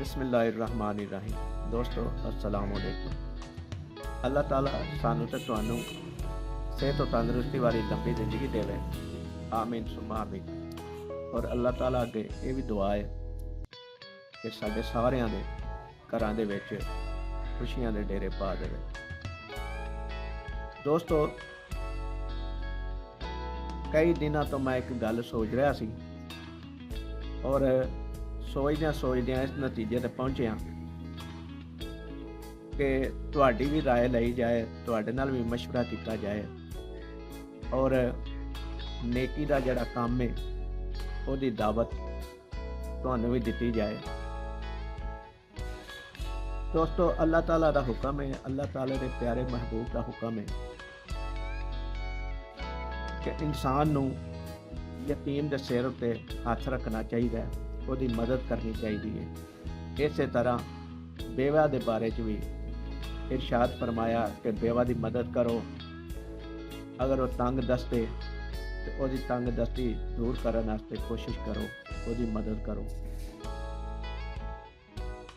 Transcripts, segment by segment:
बिस्मिल्लाहिर्रहमानिर्रहीम। दोस्तों अस्सलाम वालेकुम। अल्लाह ताला सानू ते तुहानू सेहत और तंदुरुस्ती वाली लंबी जिंदगी देवे, आमीन सुम्मा आमीन। और अल्लाह ताला अगे ये भी दुआ है कि साडे सारियां दे घरां दे विच खुशियां दे डेरे पा देवे। दोस्तों कई दिनों तो मैं एक गल सोच रहा सी और सोचद्या इस नतीजे ते पहुंचे कि तुहाडी भी राय लई जाए, तुहाडे नाल भी मशवरा किया जाए और नेकी दा जिहड़ा काम है उहदी दावत तुहानू भी दिती जाए। दोस्तों अल्लाह ताला दा हुक्म है, अल्लाह ताला दे प्यारे महबूब दा हुक्म है कि इंसान नू यतीम दे सिर उत्ते हथ रखना चाहिए, उसकी मदद करनी चाहिए। इस तरह बेवा के बारे च भी इरशाद फरमाया कि बेवा की मदद करो, अगर वह तंग दस्ते तो उसकी तंग दस्ती दूर करने वास्ते कोशिश करो, उसकी मदद करो।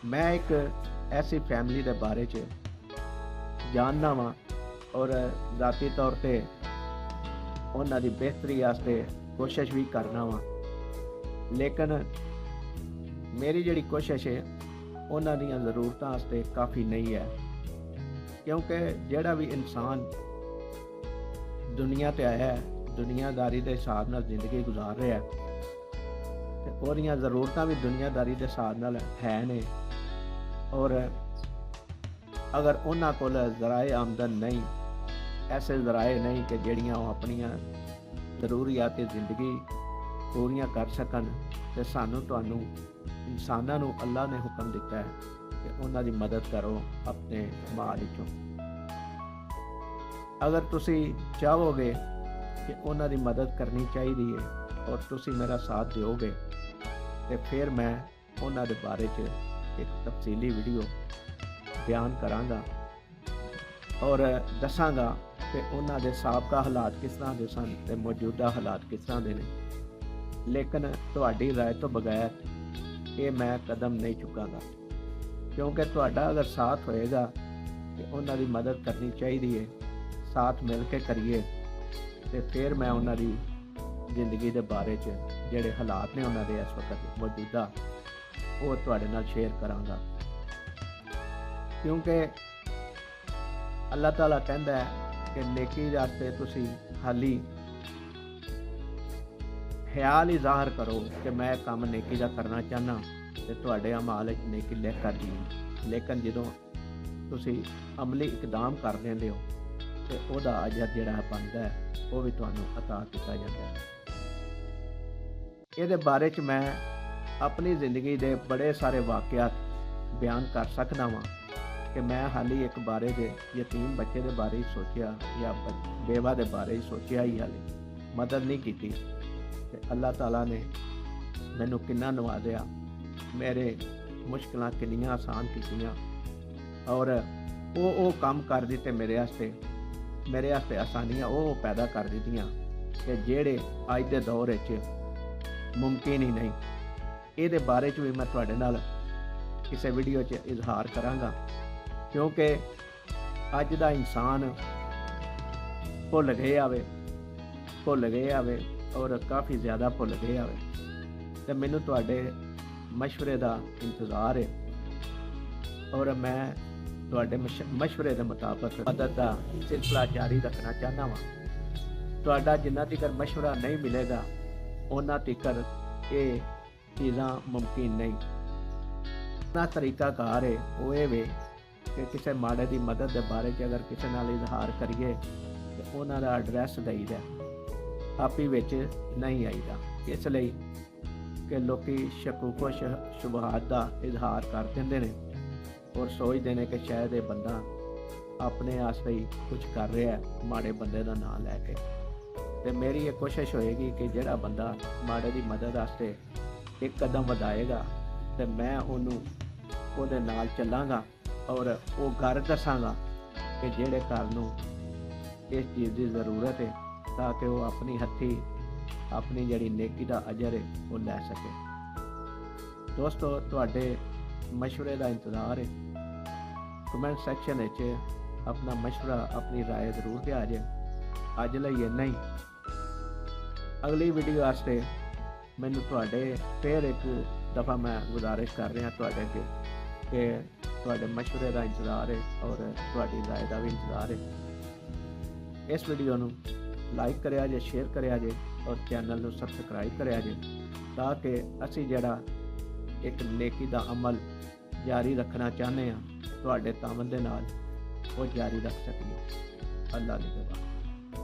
मैं एक ऐसी फैमिली के बारे च जानना वा और ज़ाती तौर पर उन्हां दी बेहतरी वास्ते कोशिश भी करना वा, लेकिन मेरी जिहड़ी कोशिश है उन्हां दीयां ज़रूरतां वास्ते काफ़ी नहीं है, क्योंकि जिहड़ा भी इंसान दुनिया ते आया है दुनियादारी के हिसाब नाल जिंदगी गुजार रहा है ते ओहदियां ज़रूरतां भी दुनियादारी के हिसाब नाल है ने। और अगर उन्हां कोल ज़राए आमदन नहीं, ऐसे ज़राए नहीं कि जिहड़ियां ओह अपनियां ज़रूरियात ज़िंदगी पूरियां कर सकन, ते सानू तुहानू इंसानां नू अल्लाह ने हुक्म दिता है कि उन्हां दी मदद करो अपने माल विचों। अगर तुसी चाहोगे कि उन्हां दी मदद करनी चाहिए और तुसी मेरा साथ दोगे तो फिर मैं उन्हां दे बारे च एक तफसीली वीडियो बयान करांगा और दसांगा कि उन्हां दे साबका हालात किस तरह दे सन ते मौजूदा हालात किस तरह दे ने। लेकिन तुहाडी राय तो बगैर ये मैं कदम नहीं चुकांगा, क्योंकि तुहाडा अगर साथ होएगा कि उन्हां दी मदद करनी चाहिए, साथ मिल के करिए, तो फिर मैं उन्हां दी जिंदगी के बारे च जिहड़े हालात ने उन्हां दे इस वक्त मौजूदा वो तुहाडे नाल शेयर करांगा। क्योंकि अल्लाह ताला कहंदा है कि नेकी वास्ते तुसी हाली ख्याल ही ज़ाहिर करो कि मैं काम नेकी का करना चाहना तो तुहाडे अमाल विच नेकी लिख कर दी, लेकिन जदों तुसी अमली इकदाम कर लेंदे हो तो उहदा अजर जिहड़ा बनदा है वो भी तुहानू अता किया जाता है। इहदे बारे च मैं अपनी ज़िंदगी के बड़े सारे वाक़यात बयान कर सकदा वां कि मैं हाली एक बारे दे यतीम बच्चे के बारे ही सोचा या बेवा के बारे ही सोचा ही, हाले मदद नहीं की। अल्लाह ताला ने मैनू किन्ना नवाज़िया, मेरे मुश्किलां किन्नियां आसान कीतियां और वो काम कर दिते मेरे वास्ते आसानियां वो पैदा कर दित्तियां कि जेड़े अज दे दौर विच मुमकिन ही नहीं। ये बारे च भी मैं तुहाडे नाल किसी वीडियो च इजहार करांगा, क्योंकि अज दा इंसान भुल गए आवे और काफ़ी ज़्यादा भुल गए आवे, तो मैनू तुहाडे मशवरे का इंतज़ार है और मैं तुहाडे मशवरे के मुताबिक मदद का सिलसिला जारी रखना चाहना वा। तुहाडा जिन्ना तिकर मशवरा नहीं मिलेगा उन्ना तिकर ये चीज़ां मुमकिन नहीं। अपना तरीकाकार है वो ये वे कि किसी माड़े की मदद के बारे च अगर किसी नाल इजहार करिए तो उन्हां दा एड्रैस दईदा, आपी विच नहीं आईदा, इसलिए कि लोग शकूको शुबहात का इजहार कर देंदे ने और सोचते हैं कि शायद ये बंदा अपने आस्ते ही कुछ कर रहा है माड़े बंदे का नाम लैके। तो मेरी ये कोशिश होएगी कि जिहड़ा बंदा माड़े की मदद वास्ते एक कदम वधाएगा तो मैं उहदे नाल चलांगा और वो घर दसांगा कि जिहड़े घर नूं इस चीज़ की ज़रूरत है, ताकि वो अपनी हथी अपनी जिहड़ी नेकी का अजर है वो लै सके। दोस्तों तुहाडे ਮਸ਼ਵਰੇ ਦਾ ਇੰਤਜ਼ਾਰ ਹੈ। ਕਮੈਂਟ ਸੈਕਸ਼ਨ ਵਿੱਚ ਆਪਣਾ ਮਸ਼ਵਰਾ, ਆਪਣੀ ਰਾਏ ਜ਼ਰੂਰ ਦਿਆ ਜੇ। ਅੱਜ ਲਈ ਇੰਨਾ ਹੀ। ਅਗਲੀ ਵੀਡੀਓ ਵਾਸਤੇ ਮੈਨੂੰ ਤੁਹਾਡੇ ਫਿਰ ਇੱਕ ਦਫਾ ਮੈਂ ਗੁਜ਼ਾਰਿਸ਼ ਕਰ ਰਿਹਾ ਤੁਹਾਡੇ ਅੱਗੇ ਕਿ ਤੁਹਾਡੇ ਮਸ਼ਵਰੇ ਦਾ ਇੰਤਜ਼ਾਰ ਹੈ ਔਰ ਤੁਹਾਡੀ ਰਾਏ ਦਾ ਵੀ ਇੰਤਜ਼ਾਰ ਹੈ। ਇਸ ਵੀਡੀਓ ਨੂੰ ਲਾਈਕ ਕਰਿਆ ਜੇ, ਸ਼ੇਅਰ ਕਰਿਆ ਜੇ ਔਰ ਚੈਨਲ ਨੂੰ ਸਬਸਕ੍ਰਾਈਬ ਕਰਿਆ ਜੇ, ਤਾਂ ਕਿ ਅਸੀਂ ਜਿਹੜਾ ਇੱਕ ਨੇਕੀ ਦਾ ਅਮਲ ਜਾਰੀ ਰੱਖਣਾ ਚਾਹੁੰਦੇ ਹਾਂ ਤੁਹਾਡੇ ਤਾਮਨ ਦੇ ਨਾਲ, ਉਹ ਜਾਰੀ ਰੱਖ ਸਕੀਏ। ਅੱਲਾ ਨਿਗਹਬਾਨ।